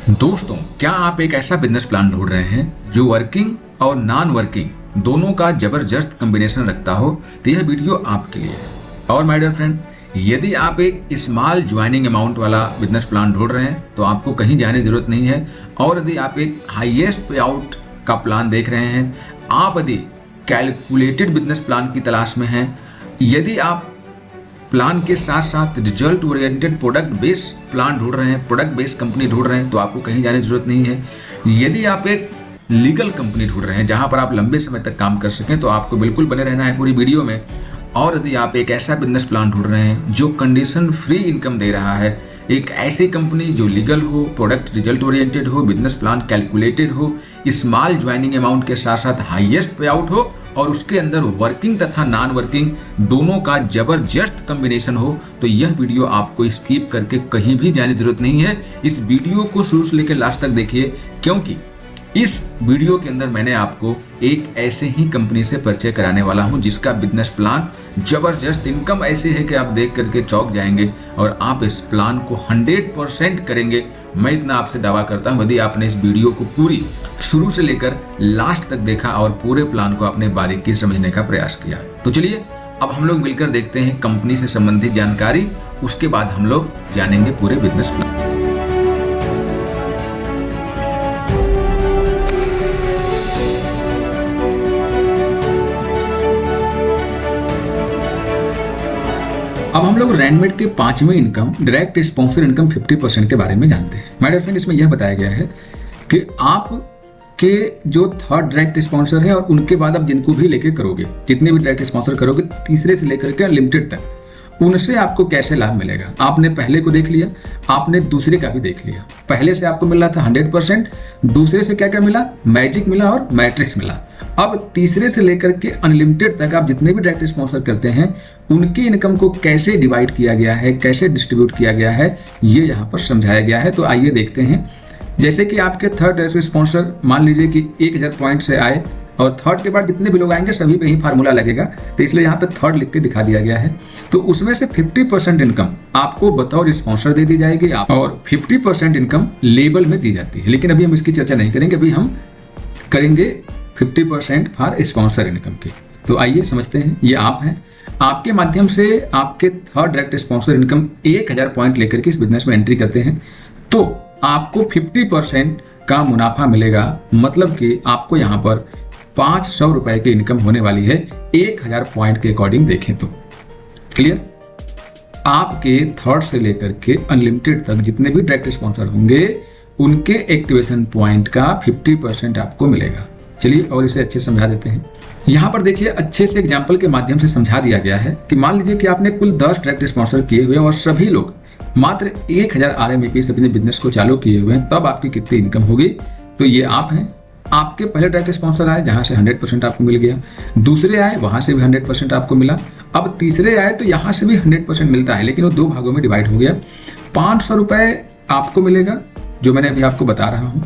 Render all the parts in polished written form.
दोस्तों, क्या आप एक ऐसा बिजनेस प्लान ढूंढ रहे हैं जो वर्किंग और नॉन वर्किंग दोनों का जबरदस्त कॉम्बिनेशन रखता हो? तो यह वीडियो आपके लिए है। और माय डियर फ्रेंड, यदि आप एक स्मॉल ज्वाइनिंग अमाउंट वाला बिजनेस प्लान ढूंढ रहे हैं तो आपको कहीं जाने की जरूरत नहीं है। और यदि आप एक हाईएस्ट पे आउट का प्लान देख रहे हैं, आप यदि कैलकुलेटेड बिजनेस प्लान की तलाश में हैं, यदि आप प्लान के साथ साथ result oriented product based plan ढूंढ रहे हैं, प्रोडक्ट बेस्ड कंपनी ढूंढ रहे हैं, तो आपको कहीं जाने की जरूरत नहीं है। यदि आप एक लीगल कंपनी ढूंढ रहे हैं जहां पर आप लंबे समय तक काम कर सकें, तो आपको बिल्कुल बने रहना है पूरी वीडियो में। और यदि आप एक ऐसा बिजनेस प्लान ढूंढ रहे हैं जो कंडीशन फ्री इनकम दे रहा है, एक ऐसी कंपनी जो लीगल हो, प्रोडक्ट रिजल्ट ओरिएंटेड हो, बिजनेस प्लान कैलकुलेटेड हो, स्मॉल ज्वाइनिंग अमाउंट के साथ साथ हाईएस्ट पे आउट हो और उसके अंदर वर्किंग तथा नॉन वर्किंग दोनों का जबरदस्त कॉम्बिनेशन हो, तो यह वीडियो आपको स्किप करके कहीं भी जाने की जरूरत नहीं है। इस वीडियो को शुरू से लेकर लास्ट तक देखिए, क्योंकि इस वीडियो के अंदर मैंने आपको एक ऐसे ही कंपनी से परिचय कराने वाला हूं जिसका बिजनेस प्लान जबरदस्त, इनकम ऐसी है कि आप देख करके चौंक जाएंगे और आप इस प्लान को 100% करेंगे। मैं इतना आपसे दावा करता हूं, यदि आपने इस वीडियो को पूरी शुरू से लेकर लास्ट तक देखा और पूरे प्लान को अपने बारीकी समझने का प्रयास किया। तो चलिए अब हम लोग मिलकर देखते हैं कंपनी से संबंधित जानकारी, उसके बाद हम लोग जानेंगे पूरे बिजनेस प्लान। अब हम लोग रैनमेट के 5वें इनकम डायरेक्ट स्पॉन्सर इनकम 50% के बारे में जानते हैं। माय डियर फ्रेंड, इसमें यह बताया गया है कि आप के जो थर्ड डायरेक्ट स्पॉन्सर है और उनके बाद आप जिनको भी लेके करोगे, जितने भी डायरेक्ट स्पॉन्सर करोगे, तीसरे से लेकर के अनलिमिटेड तक, उनसे आपको कैसे लाभ मिलेगा। आपने पहले को देख लिया, आपने दूसरे का भी देख लिया। पहले से आपको मिल रहा था 100%, दूसरे से क्या क्या मिला, मैजिक मिला और मैट्रिक्स मिला। अब तीसरे से लेकर के अनलिमिटेड तक आप जितने भी डायरेक्ट स्पॉन्सर करते हैं, उनकी इनकम को कैसे डिवाइड किया गया है, कैसे डिस्ट्रीब्यूट किया गया है, ये यहाँ पर समझाया गया है। तो आइए देखते हैं। जैसे कि आपके थर्ड डायरेक्ट स्पॉन्सर मान लीजिए कि 1000 पॉइंट से आए और थर्ड के बाद जितने भी लोग आएंगे सभी पे ही फार्मूला लगेगा, तो इसलिए यहाँ पे थर्ड लिख के दिखा दिया गया है। तो उसमें से 50% इनकम आपको बतौर स्पॉन्सर दे दी जाएगी और 50% इनकम लेबल में दी जाती है। लेकिन अभी हम इसकी चर्चा नहीं करेंगे, अभी हम करेंगे 50% फॉर स्पॉन्सर इनकम की। तो आइए समझते हैं। ये आप हैं, आपके माध्यम से आपके third direct sponsor income 1000 point लेकर के इस बिजनेस में एंट्री करते हैं, तो आपको 50% का मुनाफा मिलेगा। मतलब कि आपको यहाँ पर 500 रुपए की इनकम होने वाली है 1000 पॉइंट के अकॉर्डिंग देखें तो। क्लियर? आपके थर्ड से लेकर के अनलिमिटेड तक जितने भी डायरेक्ट स्पॉन्सर होंगे, उनके एक्टिवेशन पॉइंट का 50% आपको मिलेगा। चलिए और इसे अच्छे समझा देते हैं। यहाँ पर देखिए, अच्छे से एग्जाम्पल के माध्यम से समझा दिया गया है कि मान लीजिए कि आपने कुल 10 डायरेक्ट स्पॉन्सर किए हुए और सभी लोग मात्र 1000 RMAP से अपने बिजनेस को चालू किए हुए हैं, तब आपकी कितनी इनकम होगी। तो ये आप हैं। आपके पहले डायरेक्ट स्पॉन्सर आए जहां से 100% आपको मिल गया, दूसरे आए वहां से भी 100% आपको मिला, अब तीसरे आए तो यहां से भी 100% मिलता है, लेकिन वो 2 भागों में डिवाइड हो गया। 500 रुपए आपको मिलेगा, जो मैंने अभी आपको बता रहा हूं।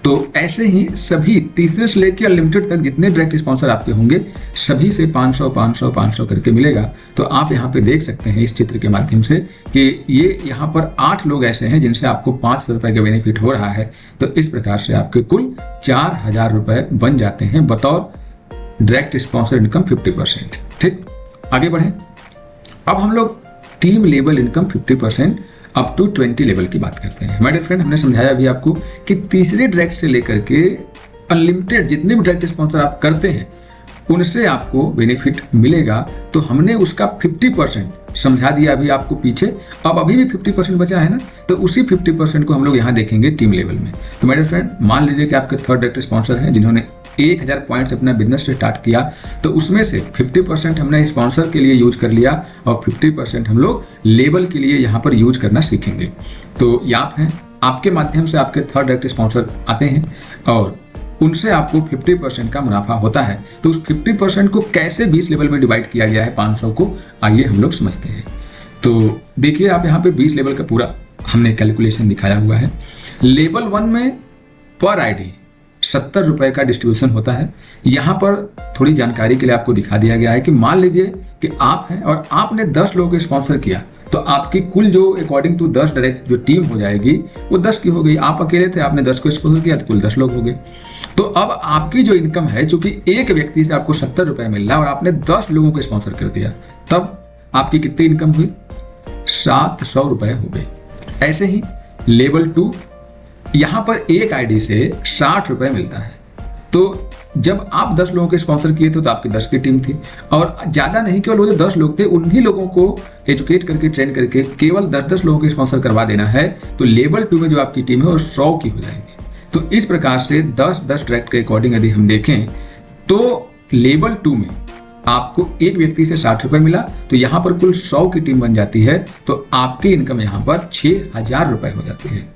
तो ऐसे ही सभी तीसरे से लेकर अनलिमिटेड तक जितने डायरेक्ट स्पॉन्सर आपके होंगे, सभी से 500 500 500 करके मिलेगा। तो आप यहाँ पे देख सकते हैं इस चित्र के माध्यम से कि ये यहाँ पर 8 लोग ऐसे हैं जिनसे आपको 500 रुपए का बेनिफिट हो रहा है। तो इस प्रकार से आपके कुल 4000 रुपए बन जाते हैं बतौर डायरेक्ट स्पॉन्सर इनकम 50%। ठीक, आगे बढ़े। अब हम लोग team level income 50% up to 20 level की बात करते हैं। माय डियर फ्रेंड, हमने समझाया अभी आपको कि तीसरे डायरेक्ट से लेकर के अनलिमिटेड जितने भी डायरेक्ट स्पॉन्सर आप करते हैं, उनसे आपको बेनिफिट मिलेगा। तो हमने उसका 50% समझा दिया अभी आपको पीछे। अब अभी भी 50% बचा है ना, तो उसी 50% को हम लोग यहाँ देखेंगे टीम लेवल में। तो माय डियर फ्रेंड, मान लीजिए कि आपके थर्ड डायरेक्ट स्पॉन्सर हैं जिन्होंने 1000 पॉइंट से अपना बिजनेस स्टार्ट किया, तो उसमें से 50% हमने स्पॉन्सर के लिए यूज कर लिया और 50% हम लोग लेबल के लिए यहाँ पर यूज करना सीखेंगे। तो ये आप हैं, आपके माध्यम से आपके थर्ड डायरेक्ट स्पॉन्सर आते हैं और उनसे आपको 50% का मुनाफा होता है। तो उस 50% को कैसे 20 लेवल में डिवाइड किया गया है 500 को, आइए हम लोग समझते हैं। तो देखिए, आप यहाँ पे 20 लेवल का पूरा हमने कैलकुलेशन दिखाया हुआ है। लेवल 1 में पर आईडी 70 रुपए का डिस्ट्रीब्यूशन होता है। यहाँ पर थोड़ी जानकारी के लिए आपको दिखा दिया गया है कि मान लीजिए कि आप हैं और आपने 10 लोगों को स्पॉन्सर किया, तो आपकी कुल जो अकॉर्डिंग टू 10 डायरेक्ट जो टीम हो जाएगी वो 10 की हो गई। आप अकेले थे, आपने 10 को स्पॉन्सर किया तो कुल 10 लोग हो गए। तो अब आपकी जो इनकम है, चूंकि एक व्यक्ति से आपको 70 रुपए मिल रहा है और आपने 10 लोगों को स्पॉन्सर कर दिया, तब आपकी कितनी इनकम हुई? 700 रुपए हो गई। ऐसे ही लेवल 2, यहां पर एक आईडी से 60 रुपए मिलता है। तो जब आप 10 लोगों के स्पॉन्सर किए थे तो आपकी 10 की टीम थी, और ज्यादा नहीं, केवल वो जो 10 लोग थे उन्हीं लोगों को एजुकेट करके ट्रेन करके केवल 10-10 लोगों के स्पॉन्सर करवा देना है, तो लेवल 2 में जो आपकी टीम है वो 100 की हो जाएगी। तो इस प्रकार से 10-10 डायरेक्ट के अकॉर्डिंग यदि हम देखें तो लेवल 2 में आपको एक व्यक्ति से 60 रुपए मिला, तो यहाँ पर कुल 100 की टीम बन जाती है, तो आपकी इनकम यहाँ पर 6000 रुपए हो जाती है।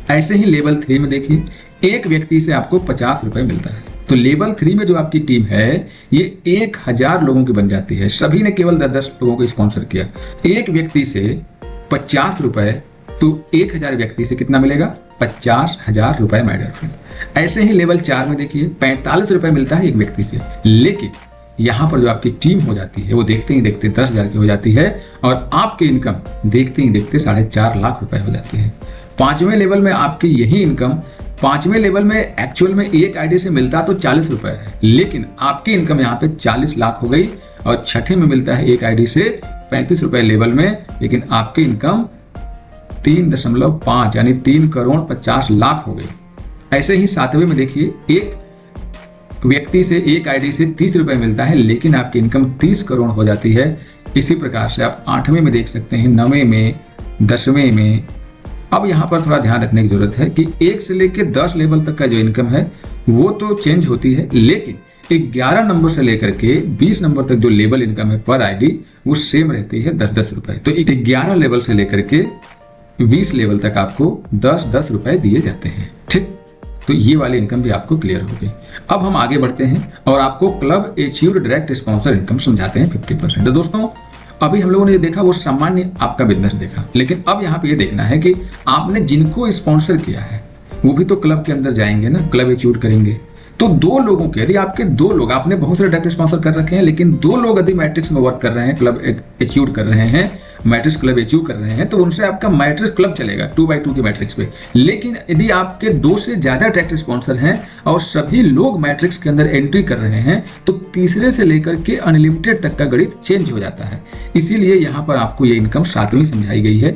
ऐसे ही लेवल 3 में देखिए, एक व्यक्ति से आपको 50 रुपए मिलता है, तो लेवल 3 में जो आपकी टीम है ये 1000 लोगों की बन जाती है। सभी ने केवल 10-10 लोगों को स्पॉन्सर किया, एक व्यक्ति से 50 रुपए, तो 1000 व्यक्ति से कितना मिलेगा? 50,000 रुपए माय डियर फ्रेंड। ऐसे ही लेवल 4 में देखिए 45 रुपए मिलता है एक व्यक्ति से, लेकिन यहाँ पर जो आपकी टीम हो जाती है वो देखते ही देखते 10,000 की हो जाती है, और आपकी इनकम देखते ही देखते 4.5 लाख रुपए हो जाती है। 5वें लेवल में आपकी यही इनकम, 5वें लेवल में एक्चुअल में एक आईडी से मिलता तो 40 रुपए है, लेकिन आपकी इनकम यहाँ पे 40 लाख हो गई। और 6ठे में मिलता है एक आईडी से 35 रुपए लेवल में, लेकिन आपकी इनकम 3.5 यानी 3,50,00,000 हो गई। ऐसे ही 7वें में देखिए, एक व्यक्ति से एक आईडी से 30 रुपए मिलता है, लेकिन आपकी इनकम 30 करोड़ हो जाती है। इसी प्रकार से आप 8वें में देख सकते हैं, 9वें में, 10वें में। अब यहाँ पर थोड़ा ध्यान रखने की जरूरत है कि 1 से लेकर 10 लेवल तक का जो इनकम है वो तो चेंज होती है, लेकिन 11 नंबर से लेकर के 20 नंबर तक जो लेवल इनकम है पर आईडी वो सेम रहती है, 10-10 रुपए। तो 11 लेवल से लेकर के 20 लेवल तक आपको 10-10 रुपए दिए जाते हैं। ठीक, तो ये वाली इनकम भी आपको क्लियर हो गई। अब हम आगे बढ़ते हैं और आपको club achieved direct sponsor income समझाते हैं 50%। तो दोस्तों, अभी हम लोगों ने ये देखा वो सामान्य आपका बिजनेस देखा, लेकिन अब यहाँ पे ये देखना है कि आपने जिनको स्पॉन्सर किया है वो भी तो क्लब के अंदर जाएंगे ना, क्लब अचीव करेंगे। तो 2 लोगों के, यदि आपके 2 लोग, आपने बहुत सारे डायरेक्ट स्पॉन्सर कर रखे हैं, लेकिन 2 लोग यदि मैट्रिक्स में वर्क कर रहे हैं, क्लब अचीव कर रहे हैं, मैट्रिक्स क्लब अचीव कर रहे हैं, तो उनसे आपका मैट्रिक्स क्लब चलेगा 2x2 के मैट्रिक्स पे। लेकिन यदि आपके 2 से ज्यादा डायरेक्ट स्पॉन्सर हैं और सभी लोग मैट्रिक्स के अंदर एंट्री कर रहे हैं, तो तीसरे से लेकर के अनलिमिटेड तक का गणित चेंज हो जाता है। इसीलिए यहाँ पर आपको ये इनकम 7वीं समझाई गई है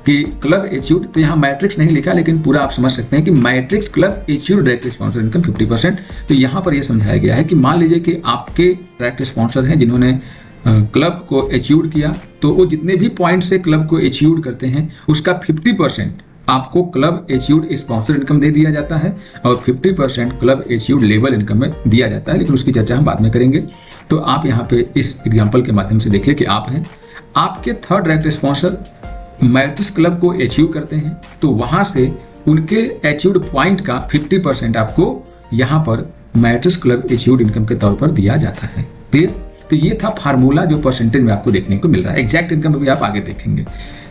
कि क्लब अचीव्ड, तो यहाँ मैट्रिक्स नहीं लिखा, लेकिन पूरा आप समझ सकते हैं कि matrix club achieved direct sponsor income 50%। तो यहाँ पर यह समझाया गया है कि मान लीजिए कि आपके डायरेक्ट स्पॉन्सर हैं जिन्होंने क्लब को अचीव किया, तो वो जितने भी पॉइंट से क्लब को अचीव करते हैं उसका 50% आपको क्लब अचीव्ड स्पॉन्सर इनकम दे दिया जाता है, और 50% क्लब अचीव्ड लेवल इनकम में दिया जाता है, लेकिन उसकी चर्चा हम बाद में करेंगे। तो आप यहाँ पे इस एग्जाम्पल के माध्यम से देखिए कि आप हैं, आपके 3rd direct sponsor matrix club को अचीव करते हैं, तो वहां से उनके अचीव्ड पॉइंट का 50% आपको यहाँ पर मैट्रिक्स क्लब अचीव्ड इनकम के तौर पर दिया जाता है। क्लियर? तो ये था फार्मूला जो परसेंटेज में आपको देखने को मिल रहा है। एग्जैक्ट इनकम भी आप आगे देखेंगे।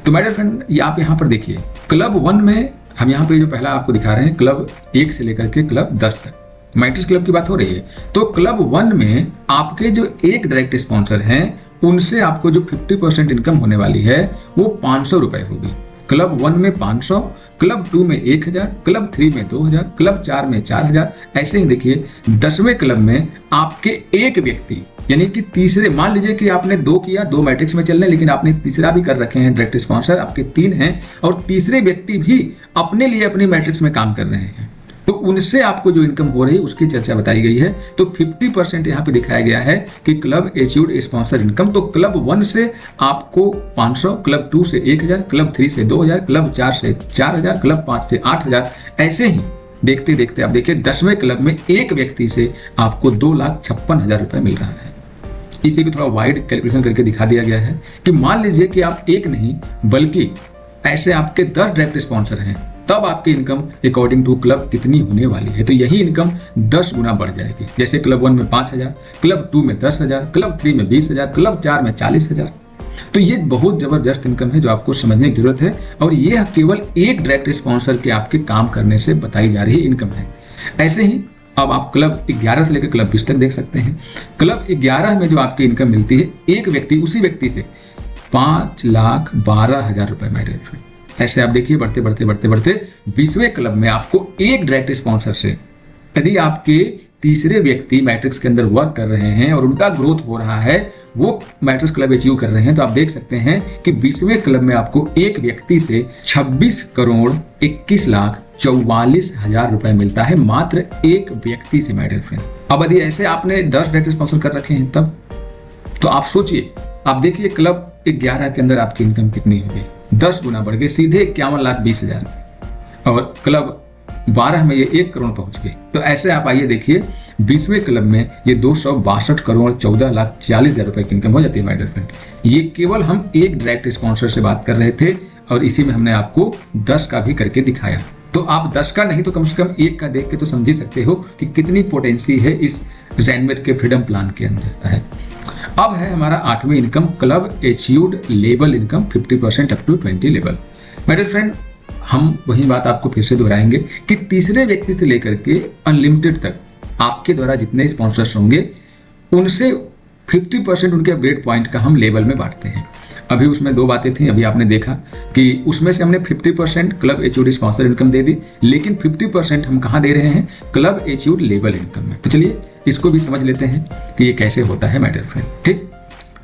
तो माय डियर फ्रेंड, ये आप यहाँ पर देखिए, क्लब 1 में हम यहाँ पे जो पहला आपको दिखा रहे हैं, क्लब 1 से लेकर के क्लब 10 तक मैट्रिक्स क्लब की बात हो रही है। तो क्लब 1 में आपके जो एक डायरेक्ट स्पॉन्सर हैं उनसे आपको जो 50% इनकम होने वाली है वो 500 रुपए होगी। क्लब 1 में 500, क्लब 2 में 1000, क्लब 3 में 2000, क्लब 4 में 4000। ऐसे ही देखिए 10वें क्लब में आपके एक व्यक्ति, यानी कि तीसरे, मान लीजिए कि आपने 2 किया, 2 मैट्रिक्स में चल रहे हैं, लेकिन आपने तीसरा भी कर रखे हैं डायरेक्ट स्पॉन्सर, आपके 3 हैं, और तीसरे व्यक्ति भी अपने लिए अपनी मैट्रिक्स में काम कर रहे हैं, तो उनसे आपको जो इनकम हो रही है उसकी चर्चा बताई गई है। तो 50% यहाँ पे दिखाया गया है कि क्लब अचीव्ड स्पॉन्सर इनकम। तो क्लब 1 से आपको 500, क्लब 2 से 1000, क्लब 3 से 2000, क्लब 4 से 4000, क्लब 5 से 8000। ऐसे ही देखते देखते आप देखिए 10वें क्लब में एक व्यक्ति से आपको 2,56,000 रुपए मिल रहा है। इसे भी थोड़ा वाइड कैलकुलेशन करके दिखा दिया गया है कि मान लीजिए कि आप एक नहीं बल्कि ऐसे आपके 10 डायरेक्ट स्पॉन्सर हैं, तब आपकी इनकम अकॉर्डिंग टू क्लब कितनी होने वाली है। तो यही इनकम 10 गुना बढ़ जाएगी। जैसे क्लब 1 में 5000, क्लब 2 में 10,000, क्लब 3 में 20,000, क्लब 4 में 40,000। तो ये बहुत जबरदस्त इनकम है जो आपको समझने की जरूरत है, और ये केवल एक डायरेक्ट स्पॉन्सर के आपके काम करने से बताई जा रही इनकम है। ऐसे ही अब आप क्लब 11 से लेकर क्लब 20 तक देख सकते हैं। क्लब 11 में जो आपकी इनकम मिलती है, एक व्यक्ति, उसी व्यक्ति से 5,12,000 रुपए माय डियर फ्रेंड। ऐसे आप देखिए बढ़ते बढ़ते बढ़ते बढ़ते 20वें क्लब में आपको एक डायरेक्ट स्पॉन्सर से, यदि आपके तीसरे व्यक्ति मैट्रिक्स के अंदर वर्क कर रहे हैं और उनका ग्रोथ हो रहा है, वो मैट्रिक्स क्लब अचीव कर रहे हैं, तो आप देख सकते हैं कि 20वें क्लब में आपको एक व्यक्ति से 26,21,44,000 रुपए मिलता है, मात्र एक व्यक्ति से माय डियर फ्रेंड। अब यदि ऐसे आपने 10 डायरेक्ट स्पॉन्सर कर रखे हैं तब तो आप सोचिए, आप देखिए क्लब 11 के अंदर आपकी इनकम कितनी होगी, 10 गुना बढ़ गई, सीधे 51,20,000 और क्लब 12 में ये 1 करोड़ पहुंच गई। तो ऐसे आप आइए देखिए 20वें क्लब में ये 262,14,40,000 रुपए की इनकम हो जाती है माय डियर फ्रेंड। ये केवल हम एक डायरेक्ट स्पॉन्सर से बात कर रहे थे और इसी में हमने आपको 10 का भी करके दिखाया। तो आप 10 का नहीं तो कम से कम एक का देख के तो समझ ही सकते हो कि कितनी पोटेंसी है इस रैनमेट के फ्रीडम प्लान के अंदर है। अब है हमारा 8वें income, club achieved level income 50% up to 20 level. My dear friend, हम वही बात आपको फिर से दोहराएंगे कि तीसरे व्यक्ति से लेकर के अनलिमिटेड तक आपके द्वारा जितने स्पॉन्सर्स होंगे उनसे 50% उनके अपग्रेड पॉइंट का हम लेवल में बांटते हैं। अभी उसमें 2 बातें थी, अभी आपने देखा कि उसमें से हमने 50% क्लब अचीव्ड स्पॉन्सर इनकम दे दी, लेकिन 50% हम कहाँ दे रहे हैं, क्लब अचीव्ड लेवल इनकम में। तो चलिए इसको भी समझ लेते हैं कि ये कैसे होता है माय डियर फ्रेंड। ठीक,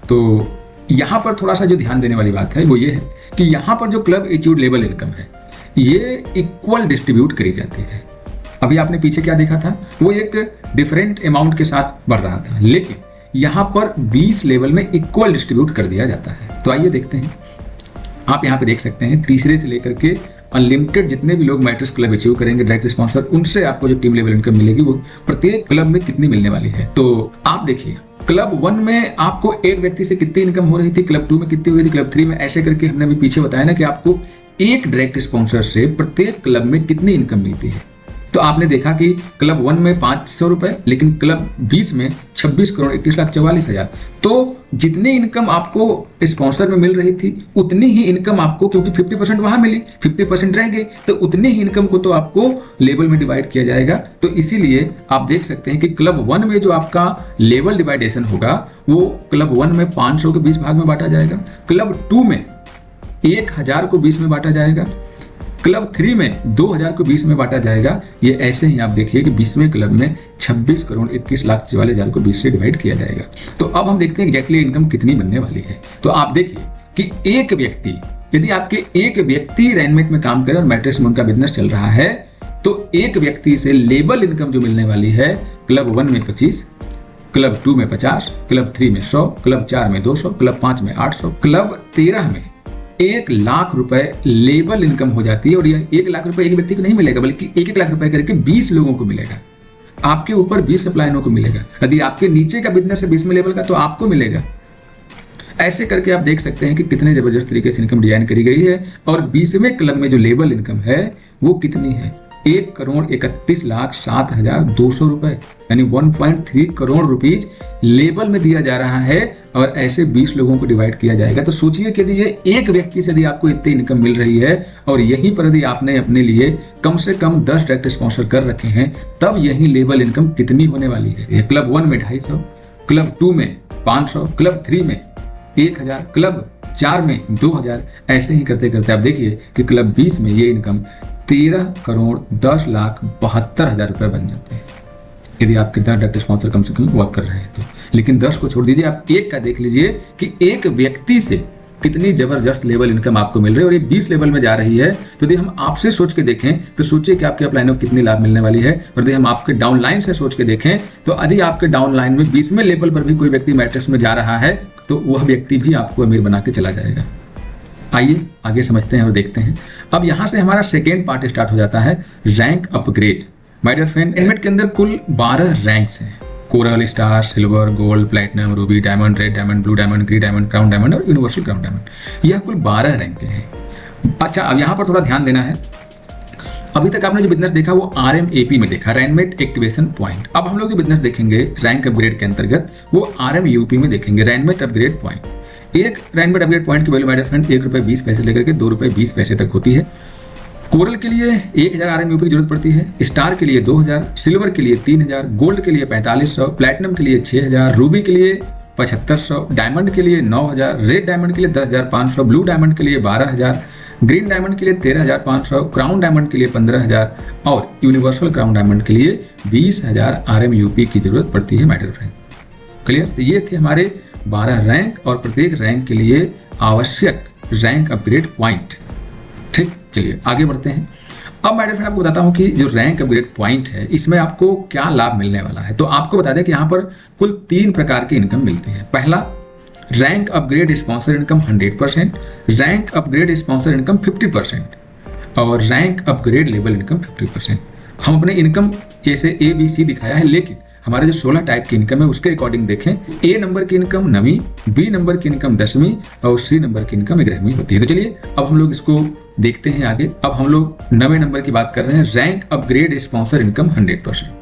तो यहाँ पर थोड़ा सा जो ध्यान देने वाली बात है वो ये है कि यहाँ पर जो क्लब अचीव्ड लेवल इनकम है ये इक्वल डिस्ट्रीब्यूट करी जाती है। अभी आपने पीछे क्या देखा था, वो एक डिफरेंट अमाउंट के साथ बढ़ रहा था, लेकिन यहाँ पर 20 लेवल में इक्वल डिस्ट्रीब्यूट कर दिया जाता है। तो आइए देखते हैं, आप यहाँ पे देख सकते हैं तीसरे से लेकर के अनलिमिटेड जितने भी लोग मैट्रिक्स क्लब अचीव करेंगे डायरेक्ट स्पॉन्सर, उनसे आपको जो टीम लेवल इनकम मिलेगी वो प्रत्येक क्लब में कितनी मिलने वाली है। तो आप देखिए क्लब 1 में आपको एक व्यक्ति से कितनी इनकम हो रही थी, क्लब 2 में कितनी हुई थी, क्लब 3 में, ऐसे करके हमने अभी पीछे बताया ना कि आपको एक डायरेक्ट स्पॉन्सर से प्रत्येक क्लब में कितनी इनकम मिलती है। तो आपने देखा कि क्लब 1 में 500 रुपए, लेकिन क्लब 20 में 26,21,44,000। तो जितनी इनकम आपको स्पॉन्सर में मिल रही थी उतनी ही इनकम आपको, क्योंकि 50% वहां मिली, 50% रह गई, तो उतनी ही इनकम को तो आपको लेवल में डिवाइड किया जाएगा। तो इसीलिए आप देख सकते हैं कि क्लब 1 में जो आपका लेवल डिवाइडेशन होगा वो क्लब 1 में 500 के 20 भाग में बांटा जाएगा, क्लब 2 में 1,000 को 20 में बांटा जाएगा, क्लब 3 में 2,000 को 20 में बांटा जाएगा। ये ऐसे ही आप देखिए कि 20वें क्लब में 26,21,44,000 को 20 से डिवाइड किया जाएगा। तो अब हम देखते हैं एग्जैक्टली इनकम कितनी बनने वाली है। तो आप देखिए कि एक व्यक्ति, यदि आपके एक व्यक्ति रैनमेट में काम करे और मैट्रिक्स में उनका बिजनेस चल रहा है, तो एक व्यक्ति से लेवल इनकम जो मिलने वाली है, क्लब 1 में 25, क्लब 2 में 50, क्लब 3 में 100, क्लब 4 में 200, क्लब 5 में 800, क्लब 13 में 1 लाख रुपए लेवल इनकम हो जाती है। और यह 1 लाख रुपए एक व्यक्ति को नहीं मिलेगा, बल्कि 1-1 लाख रुपए करके 20 लोगों को मिलेगा। आपके ऊपर 20 सप्लायरों को मिलेगा, यदि आपके नीचे का बिजनेस है 20वें लेवल का तो आपको मिलेगा। ऐसे करके आप देख सकते हैं कि कितने जबरदस्त तरीके से इनकम डिजाइन करी गई है। और 20वें क्लब में जो लेवल इनकम है वो कितनी है, 1,31,07,200 रुपए, यानी 1.3 करोड़ रुपीज लेवल में दिया जा रहा है और ऐसे 20 लोगों को डिवाइड किया जाएगा। तो सोचिए कि यदि ये एक व्यक्ति से यदि आपको इतनी इनकम मिल रही है और यहीं पर यदि आपने अपने लिए कम से कम 10 डायरेक्ट स्पॉन्सर कर रखे हैं, तब यही लेवल इनकम कितनी होने वाली है। ये क्लब 1 में 250, क्लब 2 में 500, क्लब 3 में 1,000, क्लब 4 में 2,000, ऐसे ही करते करते आप देखिए कि क्लब 20 में ये इनकम 13,10,72,000 रुपए बन जाते हैं, यदि आपके 10 डायरेक्ट स्पॉन्सर कम से कम वर्क कर रहे हैं तो। लेकिन 10 को छोड़ दीजिए, आप एक का देख लीजिए कि एक व्यक्ति से कितनी जबरदस्त लेवल इनकम आपको मिल रही है और ये 20 लेवल में जा रही है। तो यदि हम आपसे सोच के देखें तो सोचिए कि आपके अपलाइन को कितनी लाभ मिलने वाली है। और यदि हम आपके डाउनलाइन से सोच के देखें तो यदि आपके डाउनलाइन में 20वें लेवल पर भी कोई व्यक्ति मैट्रिक्स में जा रहा है तो वह व्यक्ति भी आपको अमीर बना के चला जाएगा। आइए आगे समझते हैं और देखते हैं। अब यहाँ से हमारा सेकेंड पार्ट स्टार्ट हो जाता है, rank upgrade. My dear friend, रैनमेट के अंदर कुल 12 रैंक्स हैं, coral, star, silver, gold, platinum, ruby, diamond, red diamond, blue diamond, green diamond, crown diamond और यूनिवर्सल क्राउन डायमंड। यह कुल 12 रैंक हैं। अच्छा, अब यहाँ पर थोड़ा ध्यान देना है। अभी तक आपने जो बिजनेस देखा वो RMAP में देखा, रैनमेट एक्टिवेशन पॉइंट। अब हम लोग जो बिजनेस देखेंगे रैंक अपग्रेड के अंतर्गत वो RMUP में देखेंगे, रैनमेट अपग्रेड पॉइंट। एक रैनमेट अपग्रेड पॉइंट की वैल्यू माय डियर फ्रेंड ₹1.20 लेकर के ₹2.20 तक होती है। कोरल के लिए 1000 RMUP की जरूरत पड़ती है, स्टार के लिए 2000, सिल्वर के लिए 3000, गोल्ड के लिए 4500, प्लैटिनम के लिए 6000, रूबी के लिए 7500, डायमंड के लिए 9000, रेड डायमंड के लिए 10500, ब्लू डायमंड के लिए 12000, ग्रीन डायमंड के लिए 13500, क्राउन डायमंड के लिए 15000 और यूनिवर्सल क्राउन डायमंड के लिए 20000 RMUP की जरूरत पड़ती है माय डियर फ्रेंड। क्लियर? तो ये थे हमारे 12 रैंक और प्रत्येक रैंक के लिए आवश्यक रैंक अपग्रेड पॉइंट। ठीक, चलिए आगे बढ़ते हैं। अब माय डियर फ्रेंड आपको बताता हूं कि जो रैंक अपग्रेड पॉइंट है इसमें आपको क्या लाभ मिलने वाला है। तो आपको बता दें कि यहाँ पर कुल 3 प्रकार की इनकम मिलती है। पहला, rank upgrade sponsor income 100%, rank upgrade sponsor income 50% और रैंक अपग्रेड लेवल इनकम 50%। हम अपने इनकम जैसे ABC दिखाया है, लेकिन हमारे जो 16 टाइप की इनकम है उसके अकॉर्डिंग देखें, A नंबर की इनकम 9वीं, B नंबर की इनकम 10वीं और C नंबर की इनकम 11वीं होती है। तो चलिए अब हम लोग इसको देखते हैं आगे। अब हम लोग 9वें नंबर की बात कर रहे हैं, रैंक अपग्रेड स्पॉन्सर इनकम 100%।